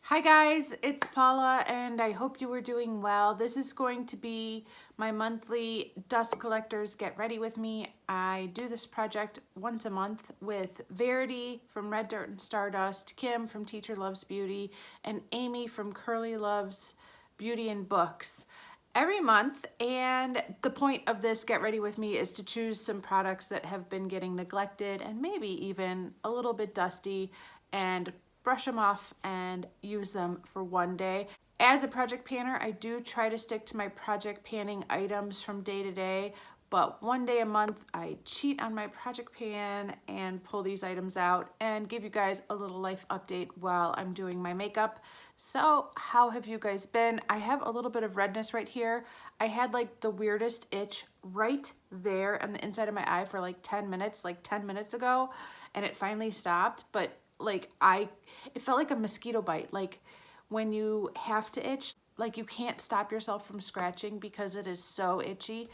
Hi guys, it's Paula and I hope you are doing well. This is going to be my monthly dust collectors get ready with me. I do this project once a month with Verity from Red Dirt and Stardust, Kim from Teacher Loves Beauty, and Amy from Curly Loves Beauty and Books every month. And the point of this get ready with me is to choose some products that have been getting neglected and maybe even a little bit dusty and brush them off and use them for one day. As a project panner, I do try to stick to my project panning items from day to day, but one day a month I cheat on my project pan and pull these items out and give you guys a little life update while I'm doing my makeup. So how have you guys been? I have a little bit of redness right here. I had like the weirdest itch right there on the inside of my eye for like 10 minutes, like 10 minutes ago, and it finally stopped, but it felt like a mosquito bite. Like when you have to itch, like you can't stop yourself from scratching because it is so itchy.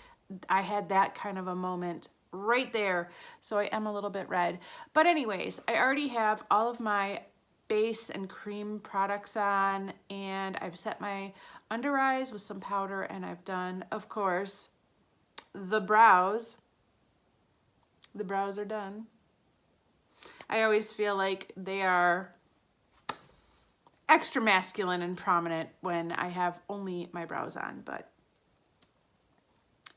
I had that kind of a moment right there. So I am a little bit red. But anyways, I already have all of my base and cream products on, and I've set my under eyes with some powder, and I've done, of course, the brows. The brows are done. I always feel like they are extra masculine and prominent when I have only my brows on, but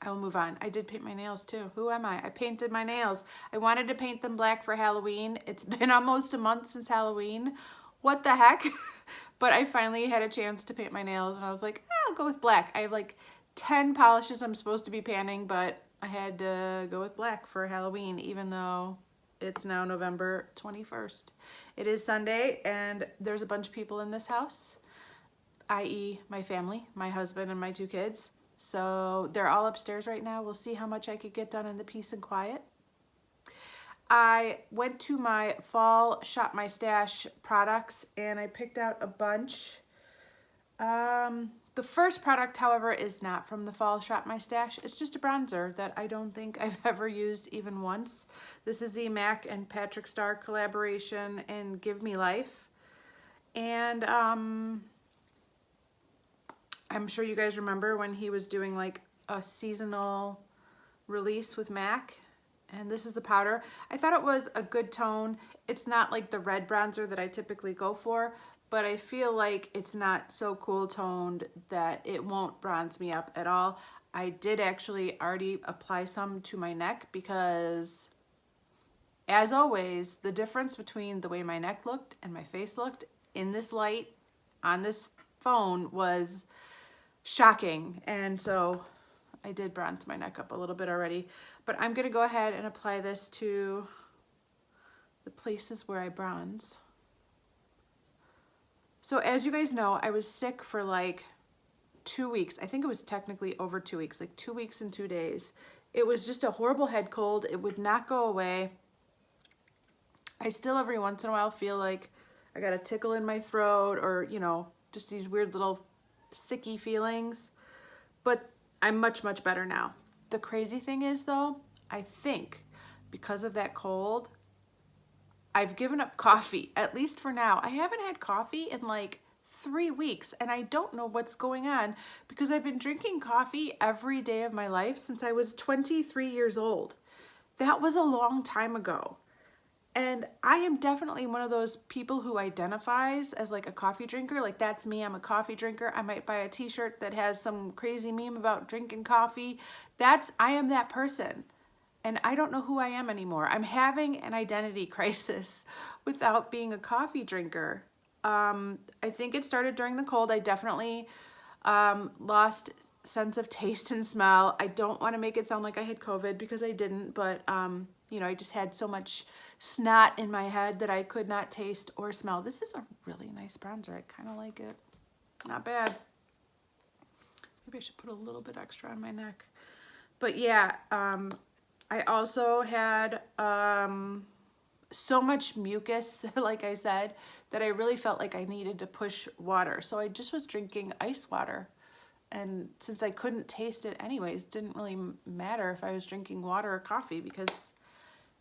I will move on. I did paint my nails too. Who am I? I painted my nails. I wanted to paint them black for Halloween. It's been almost a month since Halloween. What the heck? But I finally had a chance to paint my nails and I was like, I'll go with black. I have like 10 polishes I'm supposed to be panning, but I had to go with black for Halloween, even though it's now November 21st. It is Sunday and there's a bunch of people in this house, i.e. my family, my husband and my 2 kids. So they're all upstairs right now. We'll see how much I could get done in the peace and quiet. I went to my fall Shop My Stash products and I picked out a bunch. The first product, however, is not from the fall Shop My Stash. It's just a bronzer that I don't think I've ever used even once. This is the MAC and Patrick Star collaboration in Give Me Life. And I'm sure you guys remember when he was doing like a seasonal release with MAC. And this is the powder. I thought it was a good tone. It's not like the red bronzer that I typically go for, but I feel like it's not so cool toned that it won't bronze me up at all. I did actually already apply some to my neck because, as always, the difference between the way my neck looked and my face looked in this light on this phone was shocking. And so I did bronze my neck up a little bit already, but I'm gonna go ahead and apply this to the places where I bronze. So as you guys know, I was sick for like 2 weeks. I think it was technically over 2 weeks, like 2 weeks and 2 days. It was just a horrible head cold. It would not go away. I still every once in a while feel like I got a tickle in my throat or, you know, just these weird little sicky feelings, but I'm much, much better now. The crazy thing is though, I think because of that cold, I've given up coffee, at least for now. I haven't had coffee in like 3 weeks and I don't know what's going on because I've been drinking coffee every day of my life since I was 23 years old. That was a long time ago. And I am definitely one of those people who identifies as like a coffee drinker. Like that's me, I'm a coffee drinker. I might buy a t-shirt that has some crazy meme about drinking coffee. I am that person. And I don't know who I am anymore. I'm having an identity crisis without being a coffee drinker. I think it started during the cold. I definitely lost sense of taste and smell. I don't want to make it sound like I had COVID because I didn't, but you know, I just had so much snot in my head that I could not taste or smell. This is a really nice bronzer. I kind of like it. Not bad. Maybe I should put a little bit extra on my neck. But yeah, I also had so much mucus, like I said, that I really felt like I needed to push water. So I just was drinking ice water. And since I couldn't taste it anyways, it didn't really matter if I was drinking water or coffee because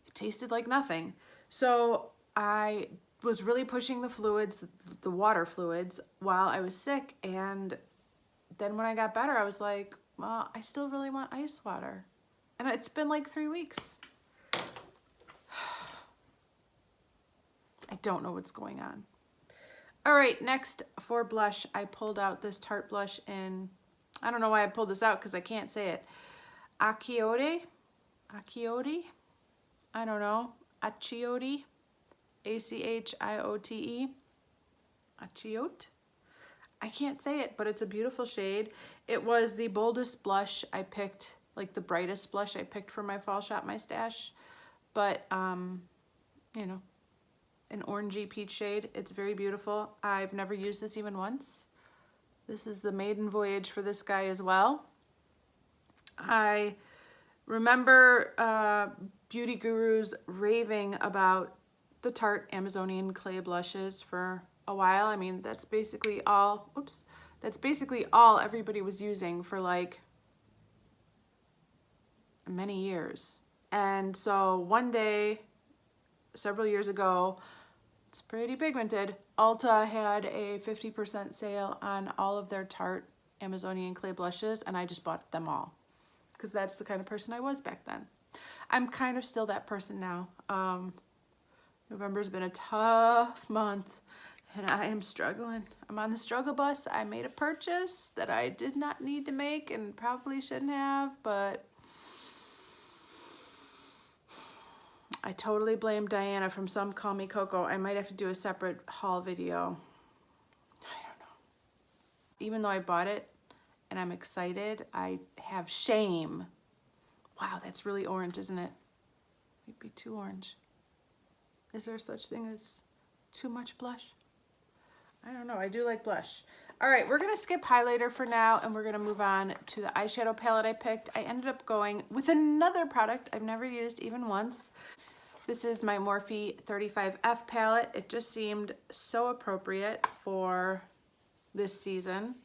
it tasted like nothing. So I was really pushing the fluids, the water fluids, while I was sick. And then when I got better, I was like, well, I still really want ice water. And it's been like 3 weeks. I don't know what's going on. All right, next for blush, I pulled out this Tarte blush in, I don't know why I pulled this out because I can't say it. Achiote? I don't know. Achiote? A-C-H-I-O-T-E? Achiote? I can't say it, but it's a beautiful shade. It was the boldest blush I picked, like the brightest blush I picked for my fall shop, my stash. But, you know, an orangey peach shade. It's very beautiful. I've never used this even once. This is the maiden voyage for this guy as well. I remember beauty gurus raving about the Tarte Amazonian clay blushes for a while. I mean, that's basically all, oops, that's basically all everybody was using for like many years. And so one day, several years ago, it's pretty pigmented, Ulta had a 50% sale on all of their Tarte Amazonian clay blushes, and I just bought them all because that's the kind of person I was back then. I'm kind of still that person now. November's been a tough month and I am struggling. I'm on the struggle bus. I made a purchase that I did not need to make and probably shouldn't have, but I totally blame Diana from Some Call Me Coco. I might have to do a separate haul video. I don't know. Even though I bought it and I'm excited, I have shame. Wow, that's really orange, isn't it? Might be too orange. Is there such thing as too much blush? I don't know. I do like blush. All right, we're going to skip highlighter for now, and we're going to move on to the eyeshadow palette I picked. I ended up going with another product I've never used even once. This is my Morphe 35F palette. It just seemed so appropriate for this season.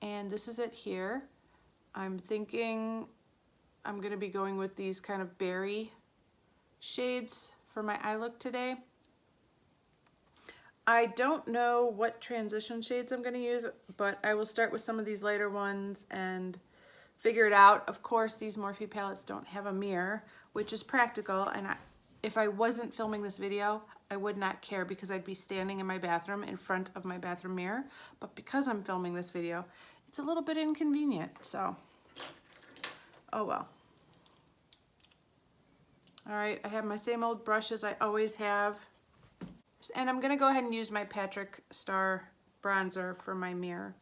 And this is it here. I'm thinking I'm going to be going with these kind of berry shades for my eye look today. I don't know what transition shades I'm going to use, but I will start with some of these lighter ones and figure it out. Of course, these Morphe palettes don't have a mirror, which is practical, and if I wasn't filming this video, I would not care because I'd be standing in my bathroom in front of my bathroom mirror. But because I'm filming this video, it's a little bit inconvenient, so oh well. All right, I have my same old brushes I always have. And I'm gonna go ahead and use my Patrick Star bronzer for my mirror.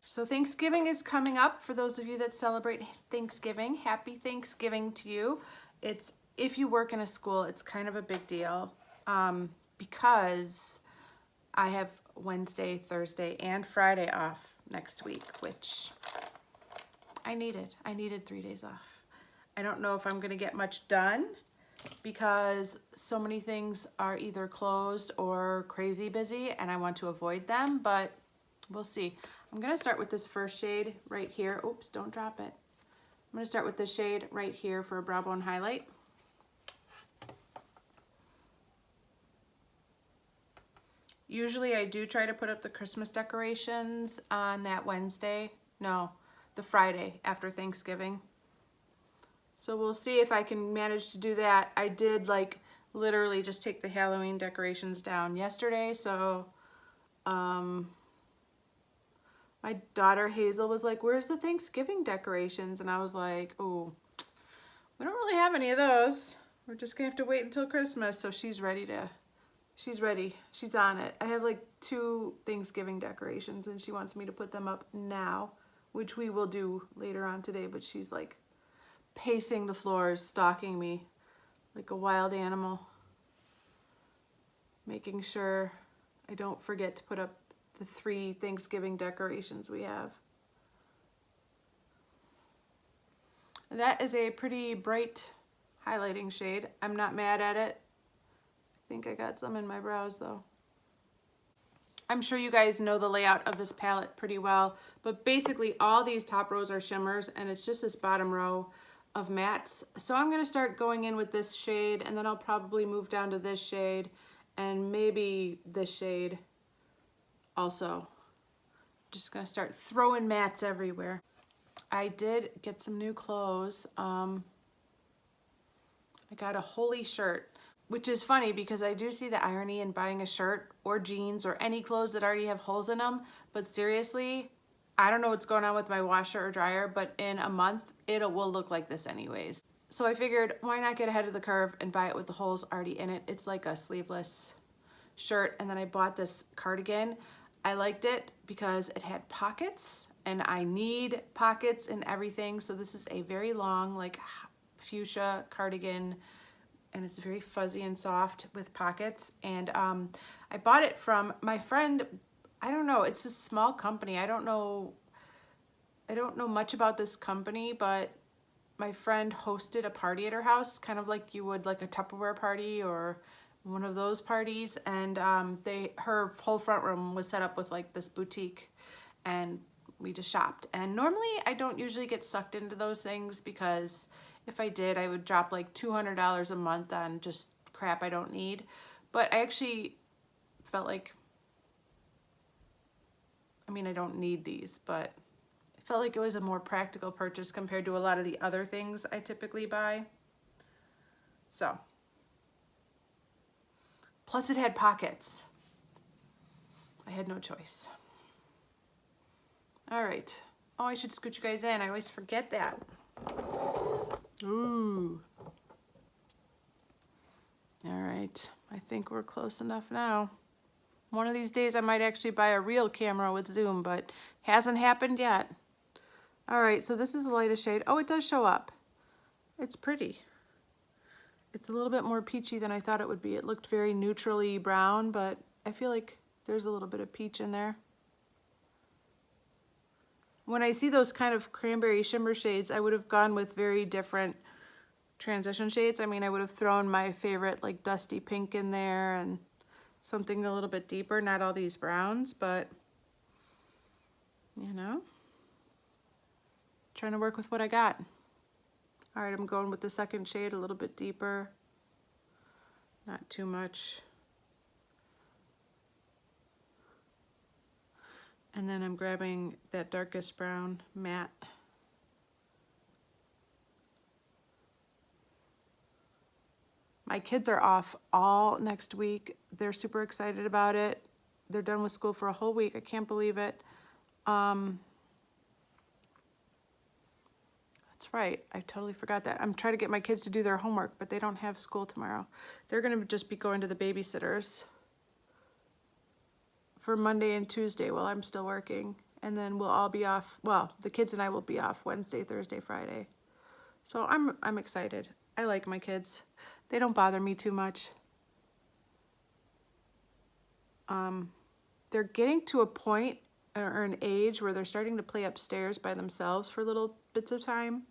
So Thanksgiving is coming up. For those of you that celebrate Thanksgiving, happy Thanksgiving to you. It's, if you work in a school, it's kind of a big deal because I have Wednesday, Thursday, and Friday off next week, which I needed. I needed 3 days off. I don't know if I'm gonna get much done because so many things are either closed or crazy busy and I want to avoid them, but we'll see. I'm gonna start with this first shade right here. Oops, don't drop it. I'm gonna start with this shade right here for a brow bone highlight. Usually I do try to put up the Christmas decorations on that Wednesday. No, the Friday after Thanksgiving. So we'll see if I can manage to do that. I did like literally just take the Halloween decorations down yesterday. So my daughter Hazel was like, where's the Thanksgiving decorations? And I was like, oh, we don't really have any of those. We're just gonna have to wait until Christmas. So she's ready. She's on it. I have like 2 Thanksgiving decorations and she wants me to put them up now, which we will do later on today, but she's like pacing the floors, stalking me like a wild animal, making sure I don't forget to put up the 3 Thanksgiving decorations we have. That is a pretty bright highlighting shade. I'm not mad at it. I think I got some in my brows though. I'm sure you guys know the layout of this palette pretty well, but basically all these top rows are shimmers and it's just this bottom row of mattes. So I'm gonna start going in with this shade, and then I'll probably move down to this shade and maybe this shade also. Just gonna start throwing mattes everywhere. I did get some new clothes. I got a holey shirt, which is funny because I do see the irony in buying a shirt or jeans or any clothes that already have holes in them. But seriously, I don't know what's going on with my washer or dryer, but in a month, it will look like this anyways. So I figured, why not get ahead of the curve and buy it with the holes already in it? It's like a sleeveless shirt. And then I bought this cardigan. I liked it because it had pockets, and I need pockets in everything. So this is a very long, like fuchsia cardigan, and it's very fuzzy and soft with pockets. And I bought it from my friend. I don't know, it's a small company. I don't know much about this company, but my friend hosted a party at her house, kind of like you would like a Tupperware party or one of those parties. And her whole front room was set up with like this boutique, and we just shopped. And normally I don't usually get sucked into those things, because if I did, I would drop like $200 a month on just crap I don't need. But I actually felt like, I mean, I don't need these, but I felt like it was a more practical purchase compared to a lot of the other things I typically buy. So, plus it had pockets. I had no choice. All right. Oh, I should scoot you guys in. I always forget that. Ooh. All right. I think we're close enough now. One of these days I might actually buy a real camera with zoom, but hasn't happened yet. All right, so this is the lightest shade. Oh, it does show up. It's pretty. It's a little bit more peachy than I thought it would be. It looked very neutrally brown, but I feel like there's a little bit of peach in there. When I see those kind of cranberry shimmer shades, I would have gone with very different transition shades. I mean, I would have thrown my favorite like dusty pink in there and something a little bit deeper, not all these browns, but you know, trying to work with what I got. All right, I'm going with the second shade a little bit deeper, not too much. And then I'm grabbing that darkest brown matte. My kids are off all next week. They're super excited about it. They're done with school for a whole week. I can't believe it. That's right. I totally forgot that. I'm trying to get my kids to do their homework, but they don't have school tomorrow. They're going to just be going to the babysitters for Monday and Tuesday while I'm still working. And then we'll all be off. Well, the kids and I will be off Wednesday, Thursday, Friday. So I'm excited. I like my kids. They don't bother me too much. They're getting to a point or an age where they're starting to play upstairs by themselves for little bits of time.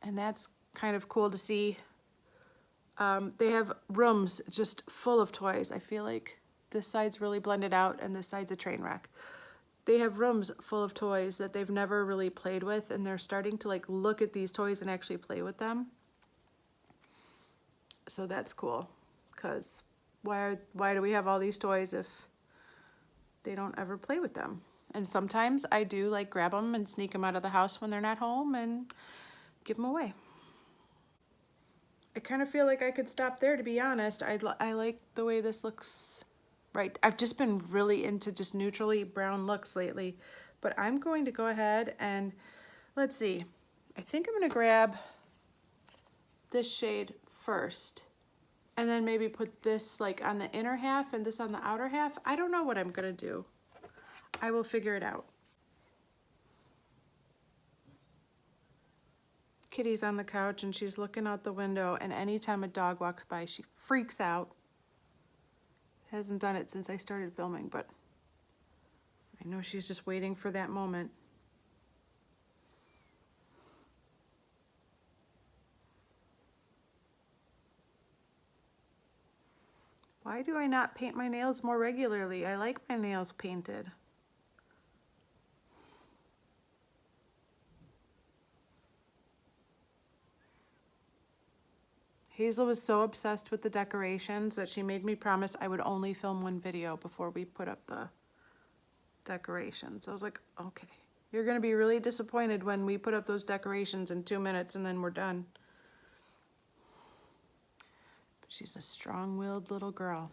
And that's kind of cool to see. They have rooms just full of toys. I feel like this side's really blended out and this side's a train wreck. They have rooms full of toys that they've never really played with, and they're starting to like look at these toys and actually play with them. So that's cool, because why do we have all these toys if they don't ever play with them? And sometimes I do like grab them and sneak them out of the house when they're not home and give them away. I kind of feel like I could stop there, to be honest. I like the way this looks. Right, I've just been really into just neutrally brown looks lately, but I'm going to go ahead and, let's see, I think I'm gonna grab this shade first, and then maybe put this like on the inner half and this on the outer half. I don't know what I'm gonna do. I will figure it out. Kitty's on the couch and she's looking out the window, and anytime a dog walks by, she freaks out. Hasn't done it since I started filming, but I know she's just waiting for that moment. Why do I not paint my nails more regularly? I like my nails painted. Hazel was so obsessed with the decorations that she made me promise I would only film one video before we put up the decorations. I was like, okay, you're gonna be really disappointed when we put up those decorations in 2 minutes and then we're done. But she's a strong-willed little girl.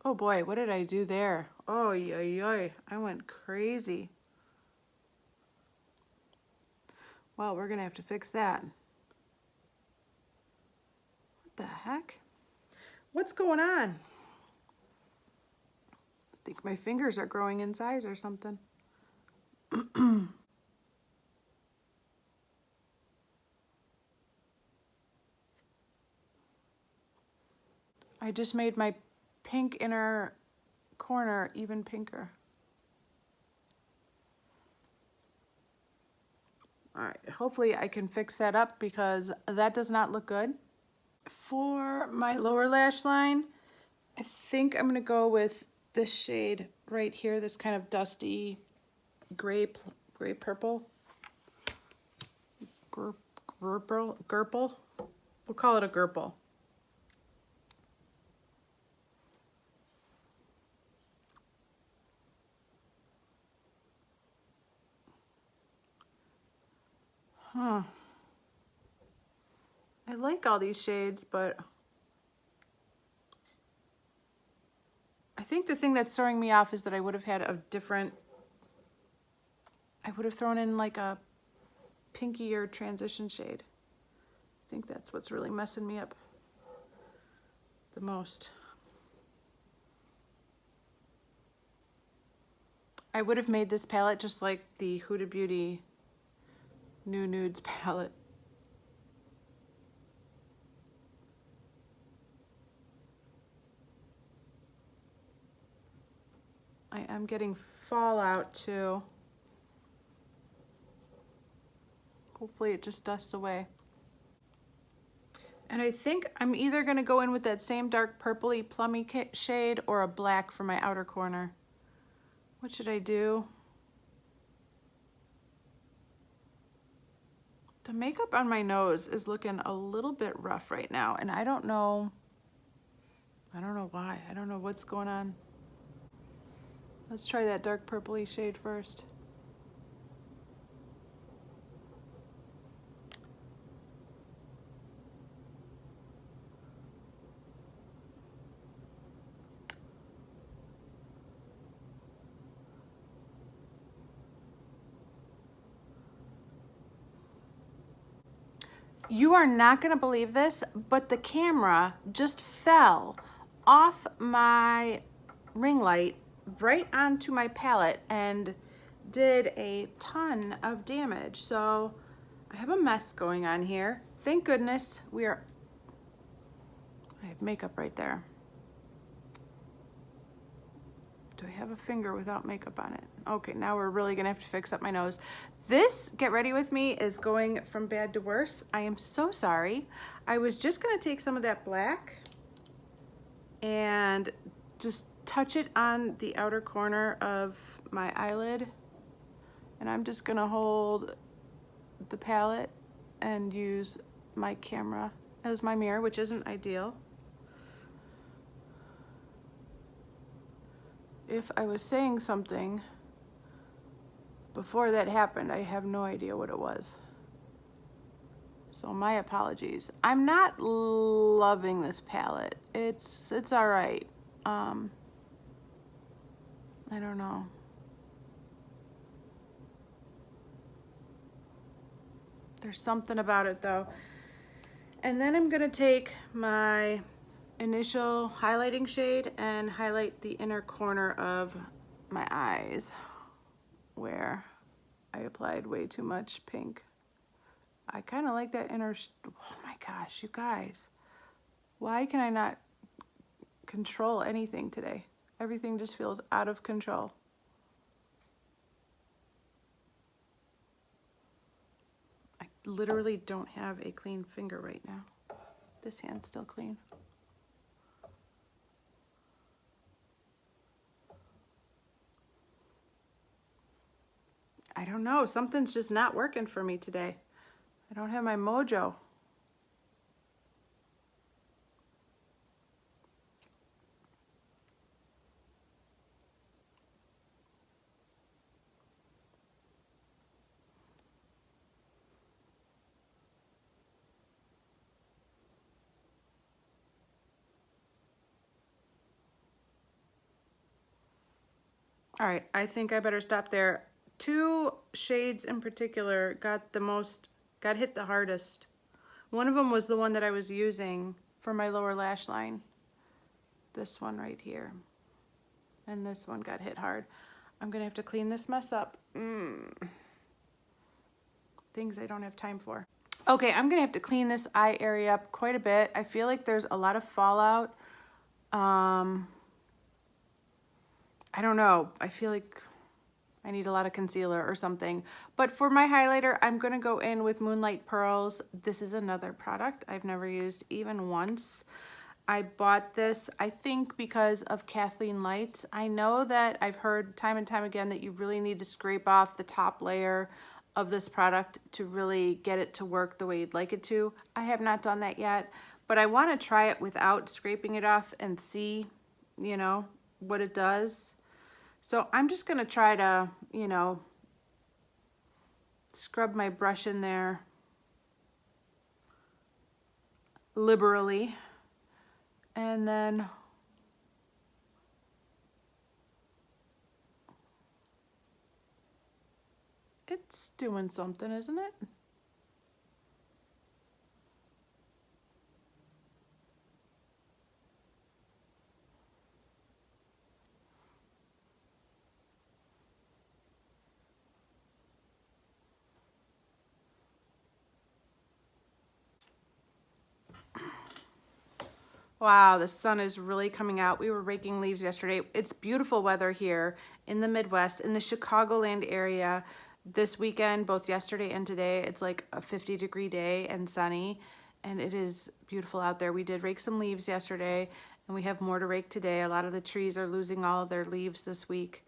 Oh boy, what did I do there? Oh, yoy, I went crazy. Well, we're gonna have to fix that. What the heck? What's going on? I think my fingers are growing in size or something. I just made my pink inner corner even pinker. All right, hopefully I can fix that up because that does not look good. For my lower lash line, I think I'm gonna go with this shade right here, this kind of dusty gray purple. Gurple. We'll call it a gurple. Huh. I like all these shades, but I think the thing that's throwing me off is that I would have had a different, I would have thrown in like a pinkier transition shade. I think that's what's really messing me up the most. I would have made this palette just like the Huda Beauty New Nudes palette. I am getting fallout too. Hopefully it just dusts away. And I think I'm either gonna go in with that same dark purpley plummy shade or a black for my outer corner. What should I do? The makeup on my nose is looking a little bit rough right now, and I don't know why. I don't know what's going on. Let's try that dark purpley shade first. You are not gonna believe this, but the camera just fell off my ring light right onto my palette and did a ton of damage. So I have a mess going on here. Thank goodness I have makeup right there. Do I have a finger without makeup on it? Okay, now we're really gonna have to fix up my nose. This, get ready with me, is going from bad to worse. I am so sorry. I was just gonna take some of that black and just touch it on the outer corner of my eyelid. And I'm just gonna hold the palette and use my camera as my mirror, which isn't ideal. If I was saying something before that happened, I have no idea what it was. So my apologies. I'm not loving this palette. It's all right. I don't know. There's something about it though. And then I'm gonna take my initial highlighting shade and highlight the inner corner of my eyes where I applied way too much pink. I kind of like that inner, oh my gosh, you guys. Why can I not control anything today? Everything just feels out of control. literally don't have a clean finger right now. This hand's still clean. I don't know, something's just not working for me today. I don't have my mojo. All right, I think I better stop there. Two shades in particular got hit the hardest. One of them was the one that I was using for my lower lash line. This one right here. And this one got hit hard. I'm gonna have to clean this mess up. Things I don't have time for. Okay, I'm gonna have to clean this eye area up quite a bit. I feel like there's a lot of fallout. I don't know. I feel like I need a lot of concealer or something. But for my highlighter, I'm going to go in with Moonlight Pearls. This is another product I've never used even once. I bought this, I think, because of Kathleen Lights. I know that I've heard time and time again that you really need to scrape off the top layer of this product to really get it to work the way you'd like it to. I have not done that yet, but I want to try it without scraping it off and see, you know, what it does. So I'm just gonna try to, you know, scrub my brush in there liberally. And then it's doing something, isn't it? Wow, the sun is really coming out. We were raking leaves yesterday. It's beautiful weather here in the Midwest, in the Chicagoland area. This weekend, both yesterday and today, it's like a 50-degree day and sunny, and it is beautiful out there. We did rake some leaves yesterday, and we have more to rake today. A lot of the trees are losing all of their leaves this week.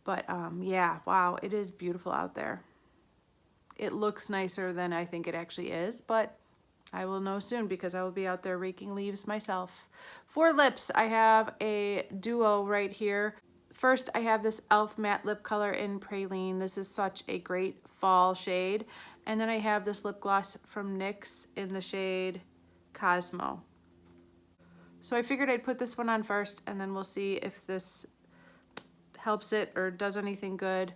But yeah, wow, it is beautiful out there. It looks nicer than I think it actually is, but I will know soon because I will be out there raking leaves myself. For lips, I have a duo right here. First, I have this e.l.f. matte lip color in Praline. This is such a great fall shade. And then I have this lip gloss from NYX in the shade Cosmo. So I figured I'd put this one on first, and then we'll see if this helps it or does anything good.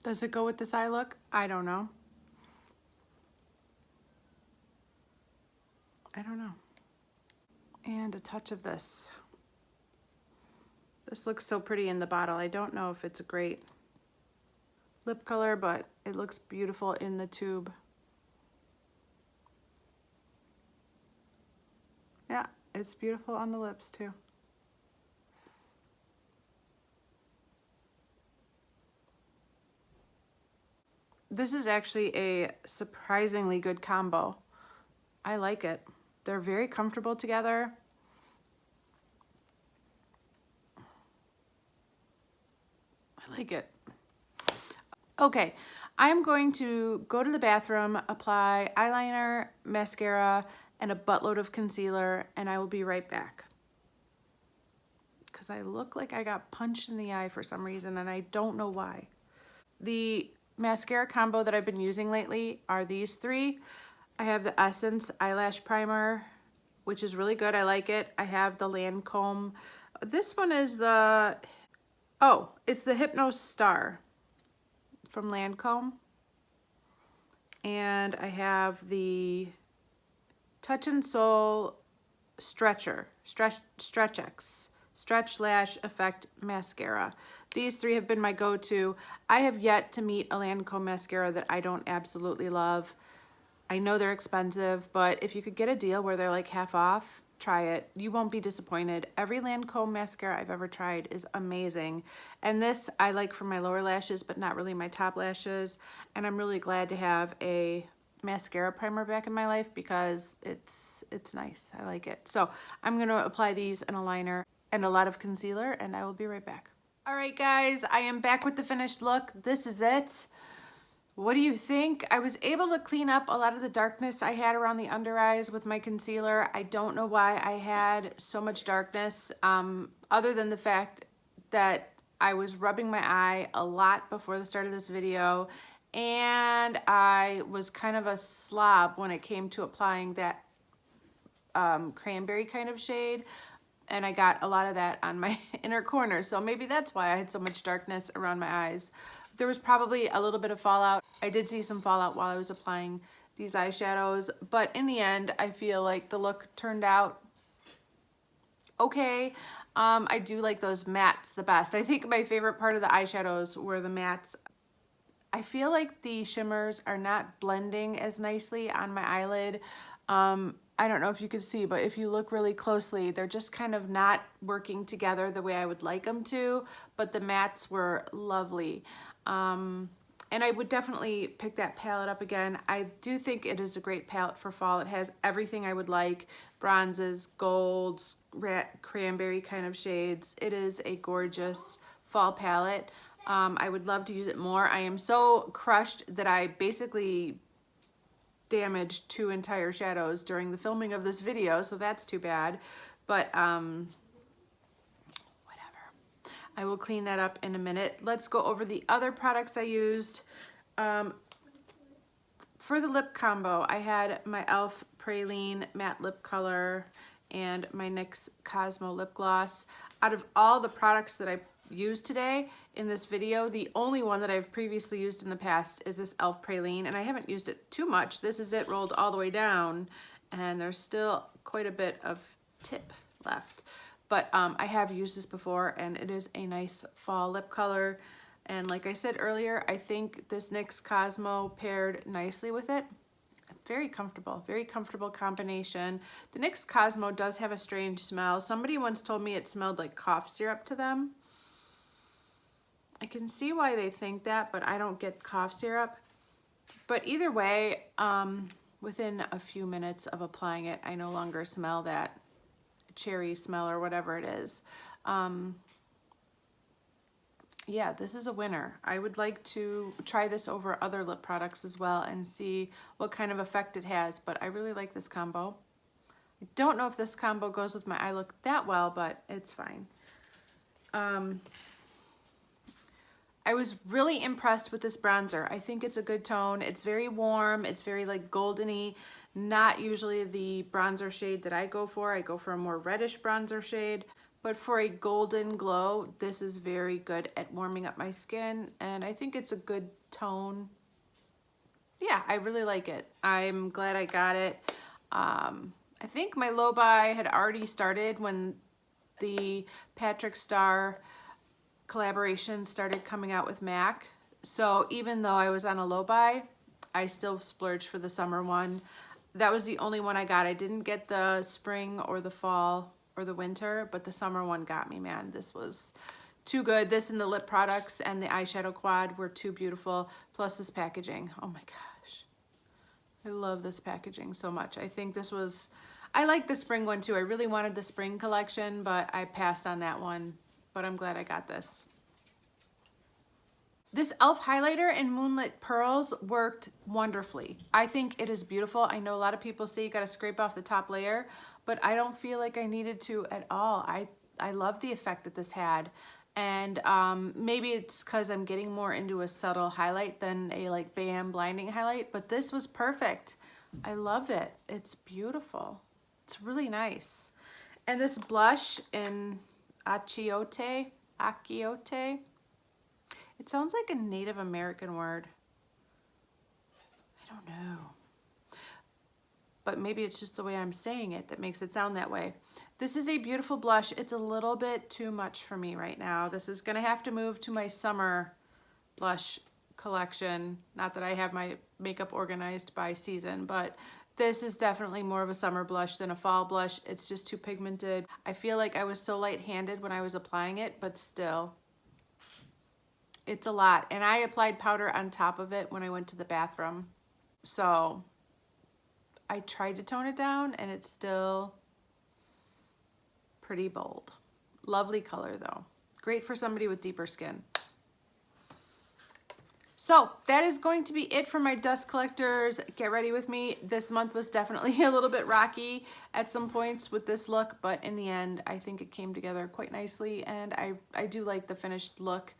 Does it go with this eye look? I don't know. I don't know. And a touch of this. This looks so pretty in the bottle. I don't know if it's a great lip color, but it looks beautiful in the tube. Yeah, it's beautiful on the lips too. This is actually a surprisingly good combo. I like it. They're very comfortable together. I like it. Okay, I'm going to go to the bathroom, apply eyeliner, mascara, and a buttload of concealer, and I will be right back. Because I look like I got punched in the eye for some reason, and I don't know why. The mascara combo that I've been using lately are these three. I have the Essence Eyelash Primer, which is really good. I like it. I have the Lancome. This one is the, oh, it's the Hypno Star from Lancome. And I have the Touch and Soul Stretch X. Stretch Lash Effect Mascara. These three have been my go-to. I have yet to meet a Lancome mascara that I don't absolutely love. I know they're expensive, but if you could get a deal where they're like half off, try it. You won't be disappointed. Every Lancome mascara I've ever tried is amazing. And this I like for my lower lashes, but not really my top lashes. And I'm really glad to have a mascara primer back in my life because it's nice. I like it. So I'm going to apply these in a liner and a lot of concealer, and I will be right back. All right, guys, I am back with the finished look. This is it. What do you think? I was able to clean up a lot of the darkness I had around the under eyes with my concealer. I don't know why I had so much darkness, other than the fact that I was rubbing my eye a lot before the start of this video, and I was kind of a slob when it came to applying that cranberry kind of shade. And I got a lot of that on my inner corner. So maybe that's why I had so much darkness around my eyes. There was probably a little bit of fallout. I did see some fallout while I was applying these eyeshadows, but in the end, I feel like the look turned out okay. I do like those mattes the best. I think my favorite part of the eyeshadows were the mattes. I feel like the shimmers are not blending as nicely on my eyelid. I don't know if you can see, but if you look really closely, they're just kind of not working together the way I would like them to, but the mattes were lovely. And I would definitely pick that palette up again. I do think it is a great palette for fall. It has everything I would like: bronzes, golds, cranberry kind of shades. It is a gorgeous fall palette. I would love to use it more. I am so crushed that I basically damaged 2 entire shadows during the filming of this video, so that's too bad, but whatever. I will clean that up in a minute. Let's go over the other products I used. For the lip combo, I had my e.l.f. Praline Matte Lip Color and my NYX Cosmo Lip Gloss. Out of all the products that I used today in this video, the only one that I've previously used in the past is this e.l.f. Praline, and I haven't used it too much. This is it rolled all the way down, and there's still quite a bit of tip left. But I have used this before, and it is a nice fall lip color. And like I said earlier, I think this NYX Cosmo paired nicely with it. Very comfortable combination. The NYX Cosmo does have a strange smell. Somebody once told me it smelled like cough syrup to them. I can see why they think that, but I don't get cough syrup. But either way, within a few minutes of applying it, I no longer smell that cherry smell or whatever it is. Yeah, this is a winner. I would like to try this over other lip products as well and see what kind of effect it has, but I really like this combo. I don't know if this combo goes with my eye look that well, but it's fine. I was really impressed with this bronzer. I think it's a good tone. It's very warm. It's very like goldeny, not usually the bronzer shade that I go for. I go for a more reddish bronzer shade, but for a golden glow, this is very good at warming up my skin, and I think it's a good tone. Yeah, I really like it. I'm glad I got it. I think my low buy had already started when the Patrick Star collaboration started coming out with MAC. So even though I was on a low buy, I still splurged for the summer one. That was the only one I got. I didn't get the spring or the fall or the winter, but the summer one got me, man. This was too good. This and the lip products and the eyeshadow quad were too beautiful. Plus this packaging. Oh my gosh. I love this packaging so much. I think this was, I like the spring one too. I really wanted the spring collection, but I passed on that one. But I'm glad I got this. This e.l.f. highlighter in Moonlit Pearls worked wonderfully. I think it is beautiful. I know a lot of people say you gotta scrape off the top layer, but I don't feel like I needed to at all. I love the effect that this had. And maybe it's because I'm getting more into a subtle highlight than a like bam blinding highlight, but this was perfect. I love it. It's beautiful. It's really nice. And this blush in Achiote. It sounds like a Native American word. I don't know. But maybe it's just the way I'm saying it that makes it sound that way. This is a beautiful blush. It's a little bit too much for me right now. This is gonna have to move to my summer blush collection. Not that I have my makeup organized by season, but this is definitely more of a summer blush than a fall blush. It's just too pigmented. I feel like I was so light-handed when I was applying it, but still, it's a lot. And I applied powder on top of it when I went to the bathroom. So I tried to tone it down and it's still pretty bold. Lovely color though. Great for somebody with deeper skin. So that is going to be it for my dust collectors. Get ready with me. This month was definitely a little bit rocky at some points with this look, but in the end, I think it came together quite nicely and I do like the finished look.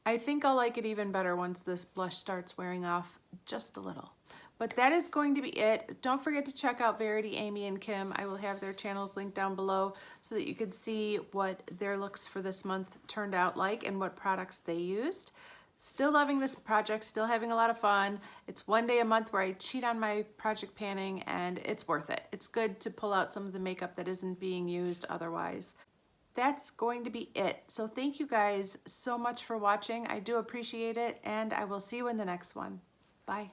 I think I'll like it even better once this blush starts wearing off just a little. But that is going to be it. Don't forget to check out Verity, Amy, and Kim. I will have their channels linked down below so that you can see what their looks for this month turned out like and what products they used. Still loving this project, still having a lot of fun. It's one day a month where I cheat on my project panning and it's worth it. It's good to pull out some of the makeup that isn't being used otherwise. That's going to be it. So thank you guys so much for watching. I do appreciate it and I will see you in the next one. Bye.